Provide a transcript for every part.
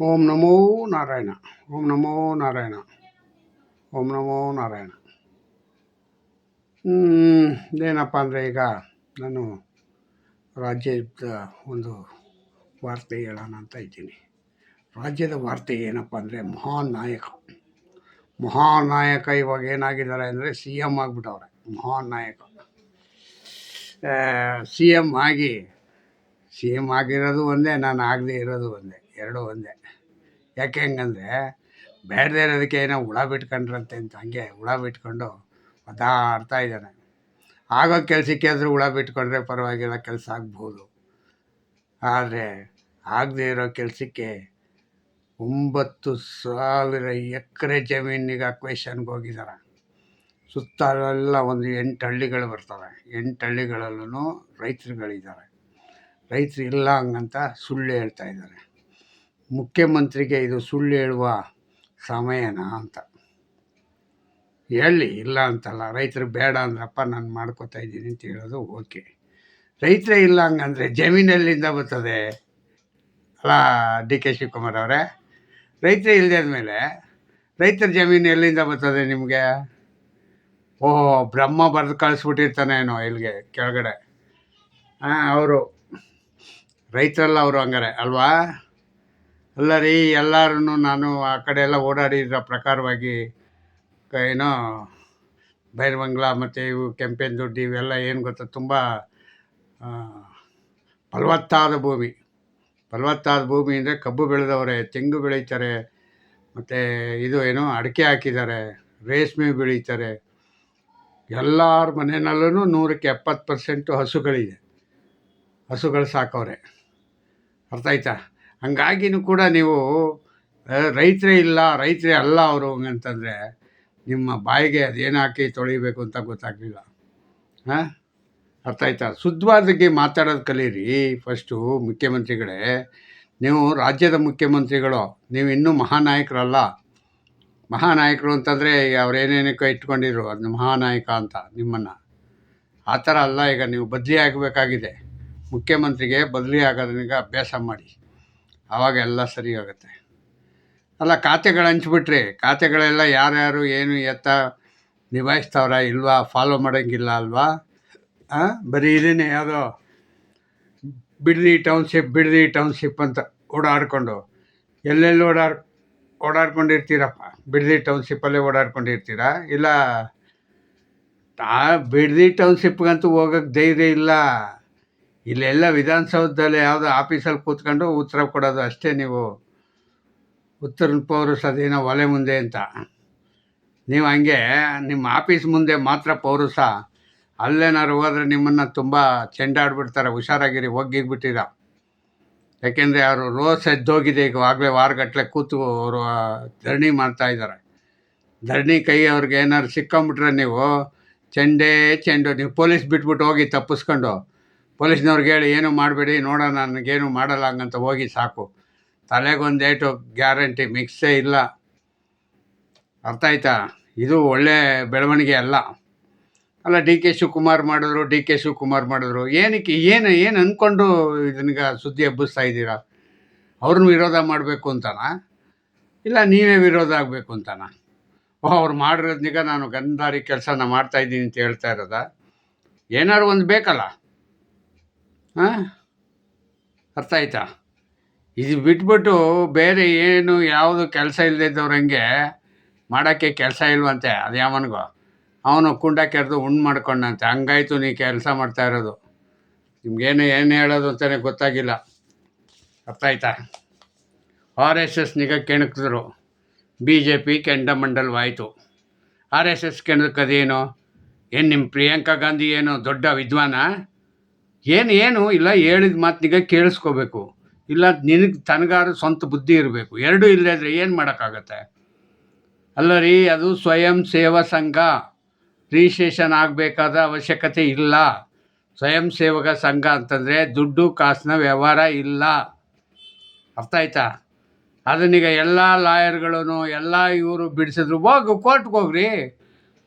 ಓಂ ನಮೋ ನಾರಾಯಣ. ಓಂ ನಮೋ ನಾರಾಯಣ. ಓಂ ನಮೋ ನಾರಾಯಣ. ಏನಪ್ಪ ಅಂದರೆ, ಈಗ ನಾನು ರಾಜ್ಯದ ಒಂದು ವಾರ್ತೆ ಹೇಳೋಣ ಅಂತ ಇದ್ದೀನಿ. ರಾಜ್ಯದ ವಾರ್ತೆ ಏನಪ್ಪ ಅಂದರೆ, ಮಹಾನ್ ನಾಯಕ ಇವಾಗ ಏನಾಗಿದ್ದಾರೆ ಅಂದರೆ CM ಆಗಿಬಿಟ್ಟವ್ರೆ. ಮಹಾನ್ ನಾಯಕ ಸಿ ಎಮ್ ಆಗಿರೋದು ಒಂದೇ, ನಾನು ಆಗದೆ ಇರೋದು ಒಂದೇ, ಎರಡೂ ಒಂದೇ. ಯಾಕೆ ಹೆಂಗಂದರೆ, ಬೇಡದೇ ಇರೋದಕ್ಕೆ ಏನೋ ಹುಳ ಬಿಟ್ಕೊಂಡ್ರಂತೆ ಅಂತ ಹಂಗೆ ಹುಳ ಬಿಟ್ಕೊಂಡು ಒದ್ದಾಡ್ತಾ ಇದ್ದಾನೆ. ಆಗೋ ಕೆಲಸಕ್ಕೆ ಆದರೂ ಹುಳ ಬಿಟ್ಕೊಂಡ್ರೆ ಪರವಾಗಿಲ್ಲ, ಕೆಲಸ ಆಗ್ಬೋದು. ಆದರೆ ಆಗದೆ ಇರೋ ಕೆಲಸಕ್ಕೆ 9,000 ಎಕರೆ ಜಮೀನಿಗೆ ಅಕ್ವೇಷನ್ಗೆ ಹೋಗಿದ್ದಾರೆ. ಸುತ್ತಲೆಲ್ಲ ಒಂದು 8 ಹಳ್ಳಿಗಳು ಬರ್ತವೆ. 8 ಹಳ್ಳಿಗಳಲ್ಲೂ ರೈತರುಗಳಿದ್ದಾರೆ. ರೈತರು ಇಲ್ಲ ಹಂಗಂತ ಸುಳ್ಳು ಹೇಳ್ತಾ ಇದ್ದಾರೆ. ಮುಖ್ಯಮಂತ್ರಿಗೆ ಇದು ಸುಳ್ಳು ಹೇಳುವ ಸಮಯನಾ ಅಂತ ಹೇಳಿ, ಇಲ್ಲ ಅಂತಲ್ಲ. ರೈತರು ಬೇಡ ಅಂದ್ರಪ್ಪ, ನಾನು ಮಾಡ್ಕೋತಾ ಇದ್ದೀನಿ ಅಂತ ಹೇಳೋದು ಓಕೆ. ರೈತರೇ ಇಲ್ಲ ಹಂಗಂದರೆ ಜಮೀನಲ್ಲಿಂದ ಬರ್ತದೆ ಅಲ್ಲ DK ಶಿವಕುಮಾರ್ ಅವರೇ? ರೈತರೇ ಇಲ್ಲದೆ ಆದಮೇಲೆ ರೈತರ ಜಮೀನು ಎಲ್ಲಿಂದ ಬರ್ತದೆ ನಿಮಗೆ? ಬ್ರಹ್ಮ ಬರೆದು ಕಳಿಸ್ಬಿಟ್ಟಿರ್ತಾನೆ ಏನೋ ಇಲ್ಲಿಗೆ ಕೆಳಗಡೆ. ಅವರು ರೈತರೆಲ್ಲ ಅವರು ಹಂಗಾರೆ ಅಲ್ವಾ? ಅಲ್ಲ ರೀ, ಎಲ್ಲರೂ ನಾನು ಆ ಕಡೆ ಎಲ್ಲ ಓಡಾಡಿರೋ ಪ್ರಕಾರವಾಗಿ ಏನೋ ಬೈರಮಂಗ್ಲ ಮತ್ತು ಇವು ಕೆಂಪೇನದೊಡ್ಡಿ ಇವೆಲ್ಲ ಏನು ಗೊತ್ತಾ, ತುಂಬ ಫಲವತ್ತಾದ ಭೂಮಿ ಅಂದರೆ ಕಬ್ಬು ಬೆಳೆದವ್ರೆ, ತೆಂಗು ಬೆಳೀತಾರೆ, ಮತ್ತು ಇದು ಏನೋ ಅಡಿಕೆ ಹಾಕಿದ್ದಾರೆ, ರೇಷ್ಮೆ ಬೆಳೀತಾರೆ. ಎಲ್ಲರ ಮನೆಯಲ್ಲೂ 100% ಹಸುಗಳಿದೆ. ಹಸುಗಳು ಸಾಕವ್ರೆ. ಅರ್ಥ ಆಯ್ತಾ? ಹಂಗಾಗಿನೂ ಕೂಡ ನೀವು ರೈತರೇ ಅಲ್ಲ ಅವರು ಅಂತಂದರೆ ನಿಮ್ಮ ಬಾಯಿಗೆ ಅದೇನು ಹಾಕಿ ತೊಳಿಬೇಕು ಅಂತ ಗೊತ್ತಾಗಲಿಲ್ಲ. ಅರ್ಥ ಆಯ್ತಾ? ಶುದ್ಧವಾದಕ್ಕೆ ಮಾತಾಡೋದು ಕಲೀರಿ ಫಸ್ಟು. ಮುಖ್ಯಮಂತ್ರಿಗಳೇ, ನೀವು ರಾಜ್ಯದ ಮುಖ್ಯಮಂತ್ರಿಗಳು, ನೀವು ಇನ್ನೂ ಮಹಾನಾಯಕರಲ್ಲ. ಮಹಾನಾಯಕರು ಅಂತಂದರೆ ಅವ್ರೇನೇನಕ್ಕೆ ಇಟ್ಕೊಂಡಿದ್ರು ಅದನ್ನ ಮಹಾನಾಯಕ ಅಂತ ನಿಮ್ಮನ್ನು. ಆ ಥರ ಅಲ್ಲ. ಈಗ ನೀವು ಬದಲಿ ಆಗಬೇಕಾಗಿದೆ. ಮುಖ್ಯಮಂತ್ರಿಗೆ ಬದಲಿ ಆಗೋದನ್ನೀಗ ಅಭ್ಯಾಸ ಮಾಡಿ, ಆವಾಗ ಎಲ್ಲ ಸರಿ ಆಗುತ್ತೆ. ಅಲ್ಲ, ಖಾತೆಗಳು ಹಂಚ್ಬಿಟ್ರಿ. ಖಾತೆಗಳೆಲ್ಲ ಯಾರ್ಯಾರು ಏನು ಎತ್ತ ನಿಭಾಯಿಸ್ತವ್ರ ಇಲ್ವಾ ಫಾಲೋ ಮಾಡೋಂಗಿಲ್ಲ ಅಲ್ವಾ? ಬರೀ ಇದನ್ನೇ ಯಾವುದೋ ಬಿಡದಿ ಟೌನ್ಶಿಪ್ ಅಂತ ಓಡಾಡಿಕೊಂಡು ಎಲ್ಲೆಲ್ಲಿ ಓಡಾಡ್ಕೊಂಡಿರ್ತೀರಪ್ಪ. ಬಿಡದಿ ಟೌನ್ಶಿಪ್ಪಲ್ಲೇ ಓಡಾಡ್ಕೊಂಡಿರ್ತೀರಾ? ಇಲ್ಲ, ಬಿಡದಿ ಟೌನ್ಶಿಪ್ಗಂತೂ ಹೋಗೋಕ್ಕೆ ಧೈರ್ಯ ಇಲ್ಲ. ಇಲ್ಲೆಲ್ಲ ವಿಧಾನಸೌಧದಲ್ಲಿ ಯಾವುದೋ ಆಫೀಸಲ್ಲಿ ಕೂತ್ಕೊಂಡು ಉತ್ತರ ಕೊಡೋದು ಅಷ್ಟೇ. ನೀವು ಉತ್ತರ ಪೌರುಷದೇನೋ ಒಲೆ ಮುಂದೆ ಅಂತ ನೀವು ಹಂಗೆ ನಿಮ್ಮ ಆಫೀಸ್ ಮುಂದೆ ಮಾತ್ರ ಪೌರುಷ. ಅಲ್ಲೇನಾದ್ರು ಹೋದರೆ ನಿಮ್ಮನ್ನು ತುಂಬ ಚೆಂಡಾಡ್ಬಿಡ್ತಾರೆ. ಹುಷಾರಾಗಿರಿ, ಹೋಗಿಬಿಟ್ಟಿರ. ಯಾಕೆಂದರೆ ಅವರು ರೋಸ್ ಎದ್ದೋಗಿದೆ. ಈಗ ಆಗಲೇ ವಾರಗಟ್ಟಲೆ ಕೂತು ಅವರು ಧರಣಿ ಮಾಡ್ತಾಯಿದ್ದಾರೆ. ಧರಣಿ ಕೈ ಅವ್ರಿಗೆ ಏನಾದ್ರು ಸಿಕ್ಕೊಂಬಿಟ್ರೆ ನೀವು ಚೆಂಡು. ನೀವು ಪೊಲೀಸ್ ಬಿಟ್ಬಿಟ್ಟು ಹೋಗಿ ತಪ್ಪಿಸ್ಕೊಂಡು ಪೊಲೀಸ್ನವ್ರಿಗೆ ಹೇಳಿ ಏನೂ ಮಾಡಬೇಡಿ, ನೋಡೋಣ, ನನಗೇನು ಮಾಡಲ್ಲ ಹಂಗಂತ ಹೋಗಿ ಸಾಕು. ತಲೆಗೊಂದೇಟು ಗ್ಯಾರಂಟಿ, ಮಿಕ್ಸೇ ಇಲ್ಲ. ಅರ್ಥ ಆಯ್ತಾ? ಇದು ಒಳ್ಳೆ ಬೆಳವಣಿಗೆ ಅಲ್ಲ. DK ಶಿವಕುಮಾರ್ ಮಾಡಿದ್ರು. ಏನಕ್ಕೆ ಏನು ಅಂದ್ಕೊಂಡು ಇದನ್ನೀಗ ಸುದ್ದಿ ಹಬ್ಬಿಸ್ತಾ ಇದ್ದೀರಾ? ಅವ್ರನ್ನ ವಿರೋಧ ಮಾಡಬೇಕು ಅಂತನಾ, ಇಲ್ಲ ನೀವೇ ವಿರೋಧ ಆಗಬೇಕು ಅಂತನಾ? ಅವ್ರು ಮಾಡಿರೋದ್ನೀಗ ನಾನು ಗಂಧಾರಿ ಕೆಲಸನ ಮಾಡ್ತಾಯಿದ್ದೀನಿ ಅಂತ ಹೇಳ್ತಾ ಇರೋದ? ಏನಾದ್ರು ಒಂದು ಬೇಕಲ್ಲ. ಅರ್ಥ ಆಯ್ತಾ? ಇದು ಬಿಟ್ಬಿಟ್ಟು ಬೇರೆ ಏನು ಯಾವುದು ಕೆಲಸ ಇಲ್ಲದಿದ್ದವ್ರಂಗೆ ಮಾಡೋಕ್ಕೆ ಕೆಲಸ ಇಲ್ವಂತೆ. ಅದು ಯಾವನಿಗೋ ಅವನು ಕುಂಡ ಕೆರೆದು ಮಾಡ್ಕೊಂಡಂತೆ. ಹಂಗಾಯ್ತು ನೀ ಕೆಲಸ ಮಾಡ್ತಾ ಇರೋದು. ನಿಮ್ಗೇನು ಹೇಳೋದು ಅಂತಲೇ ಗೊತ್ತಾಗಿಲ್ಲ. ಅರ್ಥ ಆಯ್ತಾ? RSS ನಿಗ ಕೆಣಕಿದ್ರು, BJP ಕೆಂಡಮಂಡಲವಾಯಿತು. RSS ಕೆಣಕದೇನು? ಏನು ನಿಮ್ಮ ಪ್ರಿಯಾಂಕಾ ಗಾಂಧಿ ಏನು ದೊಡ್ಡ ವಿದ್ವಾನ? ಏನು ಇಲ್ಲ, ಹೇಳಿದ ಮಾತಿನಿಗೆ ಕೇಳಿಸ್ಕೋಬೇಕು. ಇಲ್ಲ ತನಗಾರು ಸ್ವಂತ ಬುದ್ಧಿ ಇರಬೇಕು. ಎರಡೂ ಇಲ್ಲದ್ರೆ ಏನು ಮಾಡೋಕ್ಕಾಗತ್ತೆ? ಅಲ್ಲ ರೀ, ಅದು ಸ್ವಯಂ ಸೇವಾ ಸಂಘ. ರಿಜಿಸ್ಟ್ರೇಷನ್ ಆಗಬೇಕಾದ ಅವಶ್ಯಕತೆ ಇಲ್ಲ. ಸ್ವಯಂ ಸೇವಕ ಸಂಘ ಅಂತಂದರೆ ದುಡ್ಡು ಕಾಸಿನ ವ್ಯವಹಾರ ಇಲ್ಲ. ಅರ್ಥ ಆಯ್ತಾ? ಅದನ್ನೀಗ ಎಲ್ಲ ಲಾಯರ್ಗಳೂ ಎಲ್ಲ ಇವರು ಬಿಡಿಸಿದ್ರು. ಕೋರ್ಟ್ಗೆ ಹೋಗ್ರಿ.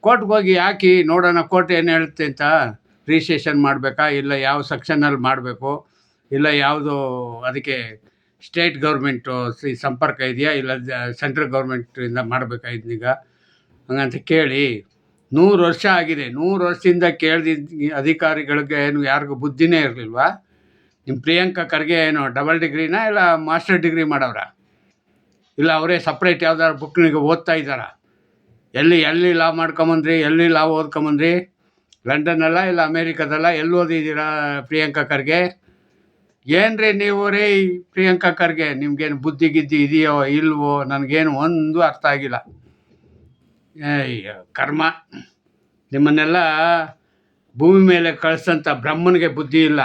ಕೋರ್ಟ್ಗೆ ಹೋಗಿ ಹಾಕಿ ನೋಡೋಣ, ಕೋರ್ಟ್ ಏನು ಹೇಳುತ್ತೆ ಅಂತ. ರಿಜಿಸ್ಟ್ರೇಷನ್ ಮಾಡಬೇಕಾ, ಇಲ್ಲ ಯಾವ ಸೆಕ್ಷನಲ್ಲಿ ಮಾಡಬೇಕು, ಇಲ್ಲ ಯಾವುದು ಅದಕ್ಕೆ ಸ್ಟೇಟ್ ಗೌರ್ಮೆಂಟು ಸಂಪರ್ಕ ಇದೆಯಾ, ಇಲ್ಲ ಸೆಂಟ್ರಲ್ ಗೌರ್ಮೆಂಟಿಂದ ಮಾಡಬೇಕಾಗಿದ್ನೀಗ ಹಂಗಂತ ಕೇಳಿ. 100 ವರ್ಷ ಆಗಿದೆ. 100 ವರ್ಷದಿಂದ ಕೇಳ್ದಿದ್ದ ಅಧಿಕಾರಿಗಳಿಗೆ ಏನು ಯಾರಿಗೂ ಬುದ್ಧಿನೇ ಇರಲಿಲ್ವಾ? ನಿಮ್ಮ ಪ್ರಿಯಾಂಕಾ ಖರ್ಗೆ ಏನು ಡಬಲ್ ಡಿಗ್ರಿನಾ ಇಲ್ಲ ಮಾಸ್ಟರ್ ಡಿಗ್ರಿ ಮಾಡವ್ರ? ಇಲ್ಲ ಅವರೇ ಸಪ್ರೇಟ್ ಯಾವ್ದಾದ್ರು ಬುಕ್ನಿಗೆ ಓದ್ತಾ ಇದ್ದಾರಾ? ಎಲ್ಲಿ ಲಾ ಮಾಡ್ಕೊಂಬಂದ್ರಿ? ಎಲ್ಲಿ ಲಾ ಓದ್ಕೊಂಬಂದ್ರಿ? ಲಂಡನ್ನಲ್ಲ ಇಲ್ಲ ಅಮೇರಿಕಾದಲ್ಲ? ಎಲ್ಲಿ ಓದಿದ್ದೀರಾ ಪ್ರಿಯಾಂಕಾ ಖರ್ಗೆ? ಏನ್ರಿ ನೀವು ರೀ ಪ್ರಿಯಾಂಕಾ ಖರ್ಗೆ, ನಿಮ್ಗೇನು ಬುದ್ಧಿ ಗಿದ್ದಿ ಇದೆಯೋ ಇಲ್ವೋ ನನಗೇನು ಒಂದು ಅರ್ಥ ಆಗಿಲ್ಲ. ಕರ್ಮ, ನಿಮ್ಮನ್ನೆಲ್ಲ ಭೂಮಿ ಮೇಲೆ ಕಳಿಸಂತ ಬ್ರಹ್ಮನಿಗೆ ಬುದ್ಧಿ ಇಲ್ಲ.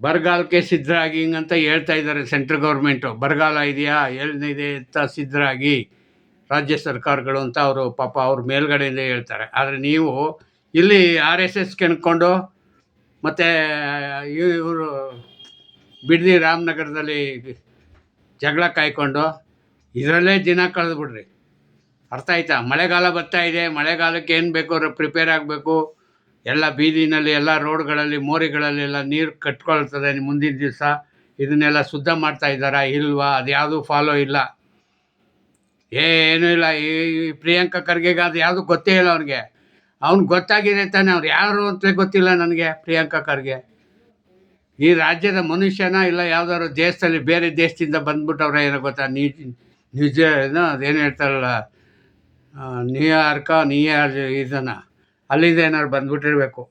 ಬರಗಾಲಕ್ಕೆ ಸಿದ್ಧರಾಗಿ ಹಿಂಗಂತ ಹೇಳ್ತಾ ಇದ್ದಾರೆ ಸೆಂಟ್ರಲ್ ಗೌರ್ಮೆಂಟು. ಬರಗಾಲ ಇದೆಯಾ, ಎಲ್ಲಿದೆ ಅಂತ ಸಿದ್ಧರಾಗಿ ರಾಜ್ಯ ಸರ್ಕಾರಗಳು ಅಂತ ಅವರು ಪಾಪ ಅವ್ರ ಮೇಲ್ಗಡೆಯಿಂದ ಹೇಳ್ತಾರೆ. ಆದರೆ ನೀವು ಇಲ್ಲಿ RSS ಕೆಣ್ಕೊಂಡು ಮತ್ತು ಇವರು ಬಿಡದಿ ರಾಮನಗರದಲ್ಲಿ ಜಗಳ ಕಾಯ್ಕೊಂಡು ಇದರಲ್ಲೇ ದಿನ ಕಳೆದ್ಬಿಡ್ರಿ. ಅರ್ಥ ಆಯ್ತಾ? ಮಳೆಗಾಲ ಬರ್ತಾ ಇದೆ, ಮಳೆಗಾಲಕ್ಕೆ ಏನು ಬೇಕೋ ಪ್ರಿಪೇರ್ ಆಗಬೇಕು. ಎಲ್ಲ ಬೀದಿನಲ್ಲಿ, ಎಲ್ಲ ರೋಡ್ಗಳಲ್ಲಿ, ಮೋರಿಗಳಲ್ಲೆಲ್ಲ ನೀರು ಕಟ್ಕೊಳ್ತದೆ. ಮುಂದಿನ ದಿವಸ ಇದನ್ನೆಲ್ಲ ಶುದ್ಧ ಮಾಡ್ತಾ ಇದ್ದಾರಾ ಇಲ್ವಾ? ಅದು ಯಾವುದೂ ಫಾಲೋ ಇಲ್ಲ, ಏನೂ ಇಲ್ಲ. ಈ ಪ್ರಿಯಾಂಕಾ ಖರ್ಗೆಗೆ ಅದು ಯಾವುದು ಗೊತ್ತೇ ಇಲ್ಲ ಅವ್ನಿಗೆ. ಅವ್ನಿಗೆ ಗೊತ್ತಾಗಿದೆ ತಾನೆ, ಅವ್ರು ಯಾರು ಅಂತಲೇ ಗೊತ್ತಿಲ್ಲ ನನಗೆ. ಪ್ರಿಯಾಂಕಾ ಖರ್ಗೆ ಈ ರಾಜ್ಯದ ಮನುಷ್ಯನ ಇಲ್ಲ ಯಾವುದಾದ್ರು ದೇಶದಲ್ಲಿ ಬೇರೆ ದೇಶದಿಂದ ಬಂದ್ಬಿಟ್ಟವ್ರೆ ಏನೋ ಗೊತ್ತಾ? ನಿಜ ಏನೋ ಅದೇನು ಹೇಳ್ತಾರಲ್ಲ, ಇದನ್ನು ಅಲ್ಲಿಂದ ಏನಾದ್ರು ಬಂದ್ಬಿಟ್ಟಿರಬೇಕು.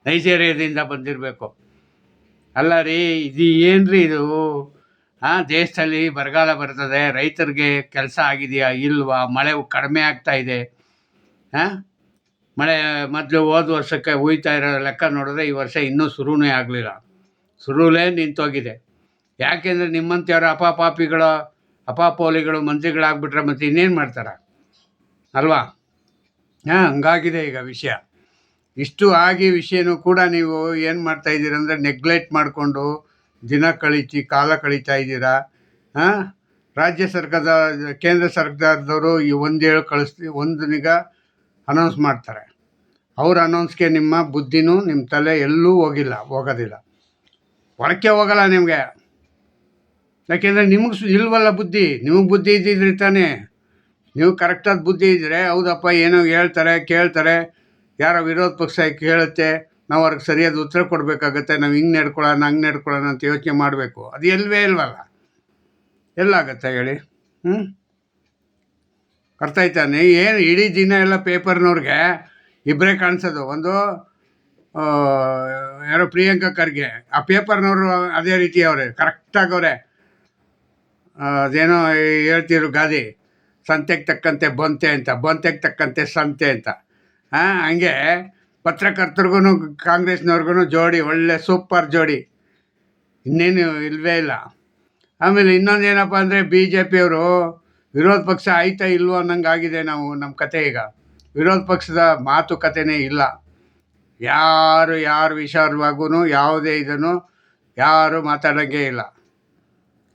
ನೈಜೇರಿಯಾದಿಂದ ಬಂದಿರಬೇಕು. ಅಲ್ಲ ರೀ, ಇದು ಏನು ರೀ ಇದು? ದೇಶದಲ್ಲಿ ಬರಗಾಲ ಬರ್ತದೆ, ರೈತರಿಗೆ ಕೆಲಸ ಆಗಿದೆಯಾ ಇಲ್ವಾ? ಮಳೆ ಕಡಿಮೆ ಆಗ್ತಾ ಇದೆ. ಮಳೆ ಮೊದಲು ಹೋದ ವರ್ಷಕ್ಕೆ ಹುಯ್ತಾ ಇರೋ ಲೆಕ್ಕ ನೋಡಿದ್ರೆ ಈ ವರ್ಷ ಇನ್ನೂ ಶುರುವೇ ಆಗಲಿಲ್ಲ. ಶುರುವೇ ನಿಂತೋಗಿದೆ. ಯಾಕೆಂದರೆ ನಿಮ್ಮಂಥವ್ರ ಅಪಾಪೋಲಿಗಳು ಮಂತ್ರಿಗಳಾಗ್ಬಿಟ್ರೆ ಮತ್ತೆ ಇನ್ನೇನು ಮಾಡ್ತಾರೆ ಅಲ್ವಾ? ಹಂಗಾಗಿದೆ ಈಗ ವಿಷಯ. ಇಷ್ಟು ಆಗಿ ವಿಷಯನೂ ಕೂಡ ನೀವು ಏನು ಮಾಡ್ತಾಯಿದ್ದೀರ ಅಂದರೆ ನೆಗ್ಲೆಕ್ಟ್ ಮಾಡಿಕೊಂಡು ಕಾಲ ಕಳೀತಾ ಇದ್ದೀರಾ. ರಾಜ್ಯ ಸರ್ಕಾರದ, ಕೇಂದ್ರ ಸರ್ಕಾರದವರು ಈ ಒಂದನಿಗ ಅನೌನ್ಸ್ ಮಾಡ್ತಾರೆ. ಅವ್ರ ಅನೌನ್ಸ್ಗೆ ನಿಮ್ಮ ಬುದ್ಧಿನೂ ನಿಮ್ಮ ತಲೆ ಎಲ್ಲೂ ಹೋಗೋದಿಲ್ಲ, ಒಳಕ್ಕೆ ಹೋಗಲ್ಲ ನಿಮಗೆ. ಯಾಕೆಂದರೆ ನಿಮಗೆ ಇಲ್ವಲ್ಲ ಬುದ್ಧಿ. ನಿಮಗೆ ಬುದ್ಧಿ ಇದ್ದಿದ್ರಿ ತಾನೇ. ನೀವು ಕರೆಕ್ಟಾದ ಬುದ್ಧಿ ಇದ್ದರೆ ಹೌದಪ್ಪ ಏನೋ ಹೇಳ್ತಾರೆ ಕೇಳ್ತಾರೆ, ಯಾರೋ ವಿರೋಧ ಪಕ್ಷ ಕೇಳುತ್ತೆ, ನಾವು ಅವ್ರಿಗೆ ಸರಿಯಾದ ಉತ್ತರ ಕೊಡಬೇಕಾಗತ್ತೆ. ನಾವು ಹಿಂಗೆ ನಡ್ಕೊಳ್ಳೋಣ ಅಂತ ಯೋಚನೆ ಮಾಡಬೇಕು. ಅದು ಇಲ್ವಲ್ಲ, ಎಲ್ಲಾಗತ್ತೆ ಹೇಳಿ? ಅರ್ಥ ಆಯ್ತಾನೆ? ಏನು ಇಡೀ ದಿನ ಎಲ್ಲ ಪೇಪರ್ನವ್ರಿಗೆ ಇಬ್ಬರೇ ಕಾಣಿಸೋದು. ಒಂದು ಯಾರೋ ಪ್ರಿಯಾಂಕಾ ಖರ್ಗೆ, ಆ ಪೇಪರ್ನವರು ಅದೇ ರೀತಿ ಅವರೇ ಕರೆಕ್ಟಾಗವ್ರೆ. ಅದೇನೋ ಹೇಳ್ತಿದ್ರು ಗಾದೆ, ಸಂತೆಗೆ ತಕ್ಕಂತೆ ಬೊಂತೆಗೆ ತಕ್ಕಂತೆ ಸಂತೆ ಅಂತ. ಹಂಗೆ ಪತ್ರಕರ್ತರಿಗೂ ಕಾಂಗ್ರೆಸ್ನವ್ರಿಗೂ ಜೋಡಿ, ಒಳ್ಳೆ ಸೂಪರ್ ಜೋಡಿ, ಇನ್ನೇನು ಇಲ್ಲವೇ ಇಲ್ಲ. ಆಮೇಲೆ ಇನ್ನೊಂದು ಏನಪ್ಪ ಅಂದರೆ BJPಯವರು ವಿರೋಧ ಪಕ್ಷ ಆಯ್ತಾ ಇಲ್ವೋ ಅನ್ನಂಗೆ ಆಗಿದೆ. ನಮ್ಮ ಕತೆ ಈಗ ವಿರೋಧ ಪಕ್ಷದ ಮಾತುಕತೆನೇ ಇಲ್ಲ. ಯಾರು ವಿಚಾರವಾಗೂ ಯಾವುದೇ ಇದನ್ನು ಯಾರು ಮಾತಾಡೋಂಗೇ ಇಲ್ಲ.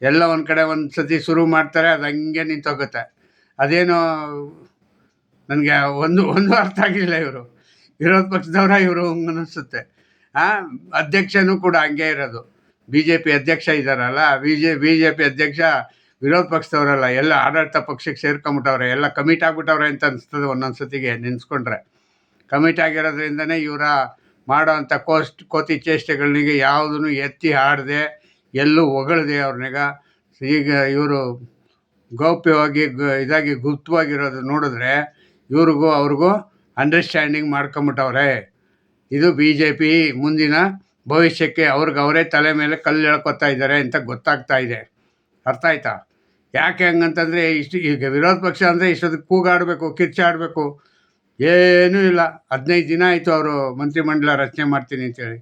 ಎಲ್ಲ ಒಂದು ಕಡೆ ಒಂದು ಸತಿ ಶುರು ಮಾಡ್ತಾರೆ, ಅದು ಹಂಗೆ ನಿಂತೋಗುತ್ತೆ. ಅದೇನೋ ನನಗೆ ಒಂದು ಅರ್ಥ ಆಗಿಲ್ಲ. ಇವರು ವಿರೋಧ ಪಕ್ಷದವರ ಇವರು ಹಂಗೆ ಅನ್ನಿಸುತ್ತೆ. ಅಧ್ಯಕ್ಷನೂ ಕೂಡ ಹಂಗೆ ಇರೋದು. BJP ಅಧ್ಯಕ್ಷ ಇದ್ದಾರಲ್ಲ, BJP ಅಧ್ಯಕ್ಷ ವಿರೋಧ ಪಕ್ಷದವರಲ್ಲ, ಎಲ್ಲ ಆಡಳಿತ ಪಕ್ಷಕ್ಕೆ ಸೇರ್ಕೊಂಬಿಟ್ಟವ್ರೆ, ಎಲ್ಲ ಕಮಿಟ್ ಆಗಿಬಿಟ್ಟವ್ರೆ ಅಂತ ಅನಿಸ್ತದೆ ಒಂದೊಂದು ಸತಿಗೆ ನೆನೆಸ್ಕೊಂಡ್ರೆ. ಕಮಿಟ್ ಆಗಿರೋದ್ರಿಂದನೇ ಇವರ ಮಾಡೋ ಅಂಥ ಕೋತಿ ಚೇಷ್ಟೆಗಳಿಗೆ ಯಾವುದೂ ಎತ್ತಿ ಆಡದೆ, ಎಲ್ಲೂ ಹೊಗಳದೆ ಅವ್ರನ್ನೆಗ. ಈಗ ಇವರು ಗೌಪ್ಯವಾಗಿ ಇದಾಗಿ ಗುಪ್ತವಾಗಿರೋದು ನೋಡಿದ್ರೆ ಇವ್ರಿಗೂ ಅವ್ರಿಗೂ ಅಂಡರ್ಸ್ಟ್ಯಾಂಡಿಂಗ್ ಮಾಡ್ಕೊಂಬಿಟ್ಟವ್ರೆ. ಇದು BJP ಮುಂದಿನ ಭವಿಷ್ಯಕ್ಕೆ ಅವ್ರೇ ತಲೆ ಮೇಲೆ ಕಲ್ಲು ಎಳ್ಕೊತಾ ಇದ್ದಾರೆ ಅಂತ ಗೊತ್ತಾಗ್ತಾ ಇದೆ. ಅರ್ಥ ಆಯ್ತಾ? ಯಾಕೆ ಹಂಗಂತಂದರೆ ಈಗ ವಿರೋಧ ಪಕ್ಷ ಅಂದರೆ ಇಷ್ಟೊತ್ತಿಗೆ ಕೂಗಾಡಬೇಕು, ಕಿರ್ಚಾಡಬೇಕು, ಏನೂ ಇಲ್ಲ. 15 ದಿನ ಆಯಿತು ಅವರು ಮಂತ್ರಿಮಂಡಲ ರಚನೆ ಮಾಡ್ತೀನಿ ಅಂತೇಳಿ.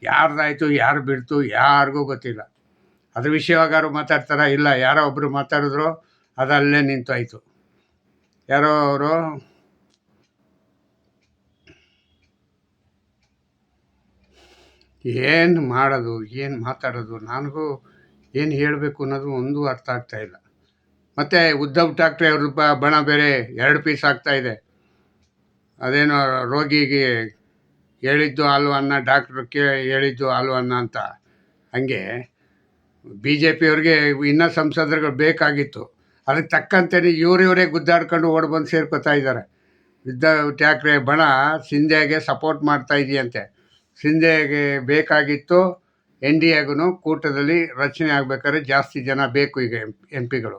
ಯಾರ್ದಾಯಿತು ಯಾರು ಬಿಡ್ತು ಯಾರಿಗೂ ಗೊತ್ತಿಲ್ಲ. ಅದ್ರ ವಿಷಯವಾಗಾರು ಮಾತಾಡ್ತಾರ? ಇಲ್ಲ. ಯಾರೋ ಒಬ್ಬರು ಮಾತಾಡಿದ್ರು, ಅದಲ್ಲೇ ನಿಂತೋಯ್ತು. ಯಾರೋ ಅವರು ಏನು ಮಾಡೋದು, ಏನು ಮಾತಾಡೋದು, ನನಗೂ ಏನು ಹೇಳಬೇಕು ಅನ್ನೋದು ಒಂದು ಅರ್ಥ ಆಗ್ತಾಯಿಲ್ಲ. ಮತ್ತು ಉದ್ಧವ್ ಠಾಕ್ರೆ ಅವ್ರ ಬಣ ಬೇರೆ 2 ಪೀಸ್ ಆಗ್ತಾಯಿದೆ. ಅದೇನೋ ರೋಗಿಗೆ ಹೇಳಿದ್ದು ಹಾಲು ಅನ್ನ, ಡಾಕ್ಟ್ರು ಹೇಳಿದ್ದು ಹಾಲು ಅನ್ನ ಅಂತ. ಹಂಗೆ ಬಿ ಜೆ ಪಿಯವ್ರಿಗೆ ಇನ್ನೂ ಸಂಸದರುಗಳು ಬೇಕಾಗಿತ್ತು. ಅದಕ್ಕೆ ತಕ್ಕಂತೆ ಇವರೇ ಗುದ್ದಾಡ್ಕೊಂಡು ಓಡಿ ಬಂದು ಸೇರ್ಕೊತಾ ಇದ್ದಾರೆ. ಠಾಕ್ರೆ ಬಣ ಸಿಂಧೆಗೆ ಸಪೋರ್ಟ್ ಮಾಡ್ತಾ ಇದೆಯಂತೆ. ಸಿಂಧೆಗೆ ಬೇಕಾಗಿತ್ತು ಎನ್ ಡಿ ಎಗೂ ಕೂಟದಲ್ಲಿ ರಚನೆ ಆಗಬೇಕಾದ್ರೆ ಜಾಸ್ತಿ ಜನ ಬೇಕು ಈಗ ಎಂ ಪಿಗಳು.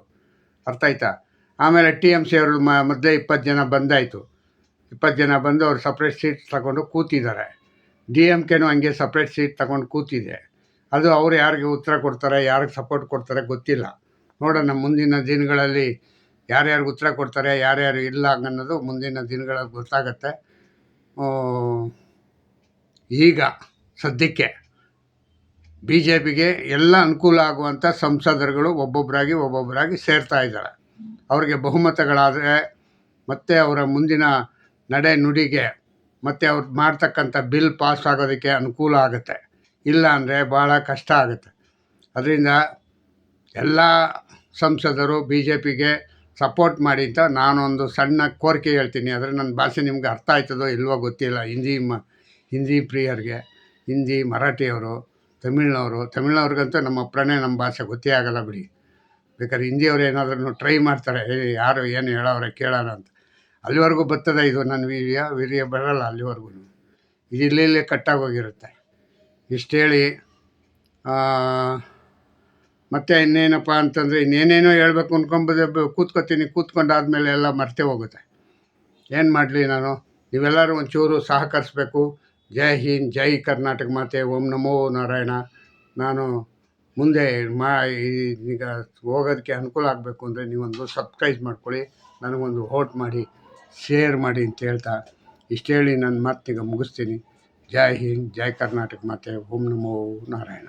ಅರ್ಥ ಆಯ್ತಾ? ಆಮೇಲೆ ಟಿ ಎಮ್ ಸಿ ಅವರು ಮೊದಲೇ 20 ಜನ ಬಂದಾಯಿತು. 20 ಜನ ಬಂದು ಅವ್ರು ಸಪ್ರೇಟ್ ಸೀಟ್ ತಗೊಂಡು ಕೂತಿದ್ದಾರೆ. ಡಿ ಎಮ್ ಕೆನೂ ಹಂಗೆ ಸಪ್ರೇಟ್ ಸೀಟ್ ತಗೊಂಡು ಕೂತಿದೆ. ಅದು ಅವ್ರು ಯಾರಿಗೆ ಉತ್ತರ ಕೊಡ್ತಾರೆ, ಯಾರಿಗೆ ಸಪೋರ್ಟ್ ಕೊಡ್ತಾರೆ ಗೊತ್ತಿಲ್ಲ. ನೋಡೋಣ ಮುಂದಿನ ದಿನಗಳಲ್ಲಿ ಯಾರ್ಯಾರಿಗೆ ಉತ್ತರ ಕೊಡ್ತಾರೆ, ಯಾರ್ಯಾರು ಇಲ್ಲ ಅನ್ನೋದು ಮುಂದಿನ ದಿನಗಳಲ್ಲಿ ಗೊತ್ತಾಗತ್ತೆ. ಈಗ ಸದ್ಯಕ್ಕೆ ಬಿ ಜೆ ಪಿಗೆ ಎಲ್ಲ ಅನುಕೂಲ ಆಗುವಂಥ ಸಂಸದರುಗಳು ಒಬ್ಬೊಬ್ಬರಾಗಿ ಸೇರ್ತಾ ಇದ್ದಾರೆ. ಅವರಿಗೆ ಬಹುಮತಗಳಾದರೆ ಮತ್ತು ಅವರ ಮುಂದಿನ ನಡೆ ನುಡಿಗೆ ಮತ್ತು ಅವ್ರು ಮಾಡ್ತಕ್ಕಂಥ ಬಿಲ್ ಪಾಸ್ ಆಗೋದಕ್ಕೆ ಅನುಕೂಲ ಆಗುತ್ತೆ. ಇಲ್ಲ ಅಂದರೆ ಭಾಳ ಕಷ್ಟ ಆಗುತ್ತೆ. ಅದರಿಂದ ಎಲ್ಲ ಸಂಸದರು ಬಿ ಜೆ ಪಿಗೆ ಸಪೋರ್ಟ್ ಮಾಡಿ ಅಂತ ನಾನೊಂದು ಸಣ್ಣ ಕೋರಿಕೆ ಹೇಳ್ತೀನಿ. ಆದರೆ ನನ್ನ ಭಾಷೆ ನಿಮ್ಗೆ ಅರ್ಥ ಆಯ್ತದೋ ಇಲ್ವೋ ಗೊತ್ತಿಲ್ಲ. ಹಿಂದಿ ಪ್ರಿಯರಿಗೆ, ಹಿಂದಿ ಮರಾಠಿಯವರು, ತಮಿಳ್ನವ್ರಿಗಂತೂ ನಮ್ಮ ಅಪ್ಪನೇ ನಮ್ಮ ಭಾಷೆ ಗೊತ್ತೇ ಆಗಲ್ಲ ಬಿಡಿ. ಬೇಕಾದ್ರೆ ಹಿಂದಿಯವ್ರು ಏನಾದ್ರೂ ಟ್ರೈ ಮಾಡ್ತಾರೆ, ಯಾರು ಏನು ಹೇಳೋವ್ರೆ ಕೇಳೋಣ ಅಂತ. ಅಲ್ಲಿವರೆಗೂ ಬರ್ತದೆ ಇದು ನನ್ನ ವೀರ್ಯ ಬರಲ್ಲ ಅಲ್ಲಿವರೆಗೂ. ಇದು ಇಲ್ಲೇ ಕಟ್ಟಾಗೋಗಿರುತ್ತೆ. ಇಷ್ಟು ಹೇಳಿ ಮತ್ತು ಇನ್ನೇನಪ್ಪ ಅಂತಂದರೆ ಇನ್ನೇನೇನೋ ಹೇಳ್ಬೇಕು ಅಂದ್ಕೊಂಬುದು ಕೂತ್ಕೊಂಡಾದ್ಮೇಲೆ ಎಲ್ಲ ಮರ್ತೇ ಹೋಗುತ್ತೆ. ಏನು ಮಾಡಲಿ ನಾನು? ನೀವೆಲ್ಲರೂ ಒಂಚೂರು ಸಹಕರಿಸ್ಬೇಕು. ಜೈ ಹಿಂದ್, ಜೈ ಕರ್ನಾಟಕ ಮಾತೆ, ಓಂ ನಮೋ ನಾರಾಯಣ. ನಾನು ಮುಂದೆ ಈಗ ಹೋಗೋದಕ್ಕೆ ಅನುಕೂಲ ಆಗಬೇಕು ಅಂದರೆ ನೀವೊಂದು ಸಬ್ಸ್ಕ್ರೈಬ್ ಮಾಡ್ಕೊಳ್ಳಿ, ನನಗೊಂದು ವೋಟ್ ಮಾಡಿ, ಶೇರ್ ಮಾಡಿ ಅಂತ ಹೇಳ್ತಾ ಇಷ್ಟು ಹೇಳಿ ನನ್ನ ಮಾತಿಗೆ ಮುಗಿಸ್ತೀನಿ. ಜೈ ಹಿಂದ್, ಜೈ ಕರ್ನಾಟಕ ಮಾತೆ, ಓಂ ನಮೋ ನಾರಾಯಣ.